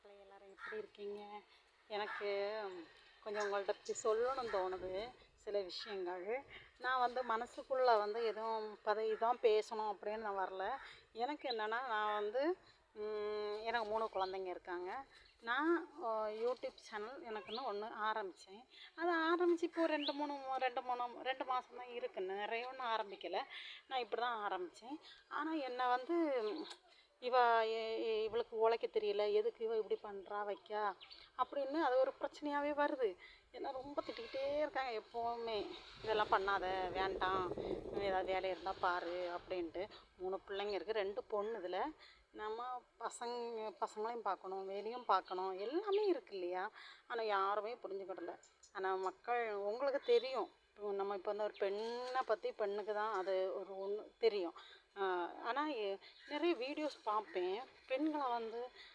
மக்களே எல்லாரும் எப்படி இருக்கீங்க? எனக்கு கொஞ்சம் உங்கள்கிட்ட சொல்லணும்னு தோணுது சில விஷயங்கள். நான் மனசுக்குள்ளே எதுவும் இதான் பேசணும் அப்படின்னு நான் வரல. எனக்கு என்னென்னா நான் எனக்கு 3 குழந்தைங்க இருக்காங்க. நான் யூடியூப் சேனல் எனக்குன்னு ஒன்று ஆரம்பித்தேன். அதை ஆரம்பித்து இப்போ 2 மாதம் தான் இருக்குன்னு நிறைய ஒன்றும் ஆரம்பிக்கலை. நான் இப்படி தான் ஆரம்பித்தேன். ஆனால் என்னை இவ இவளுக்கு உழைக்க தெரியல, எதுக்கு இவ இப்படி பண்ணுறா வைக்கா அப்படின்னு அது ஒரு பிரச்சனையாகவே வருது. ஏன்னா ரொம்ப திட்டிக்கிட்டே இருக்காங்க எப்போவுமே, இதெல்லாம் பண்ணாத, வேண்டாம், ஏதாவது வேலை இருந்தால் பாரு அப்படின்ட்டு. 3 பிள்ளைங்க இருக்குது, 2 பொண்ணு. இதில் நம்ம பசங்களையும் பார்க்கணும், வேலையும் பார்க்கணும், எல்லாமே இருக்கு இல்லையா? ஆனால் யாருமே புரிஞ்சுக்கிடல. ஆனால் மக்கள் உங்களுக்கு தெரியும், நம்ம இப்போ ஒரு பெண்ணை பற்றி பெண்ணுக்கு தான் அது ஒரு ஒன்று தெரியும். ஆனால் நிறைய வீடியோஸ் பார்ப்பேன். பெண்களை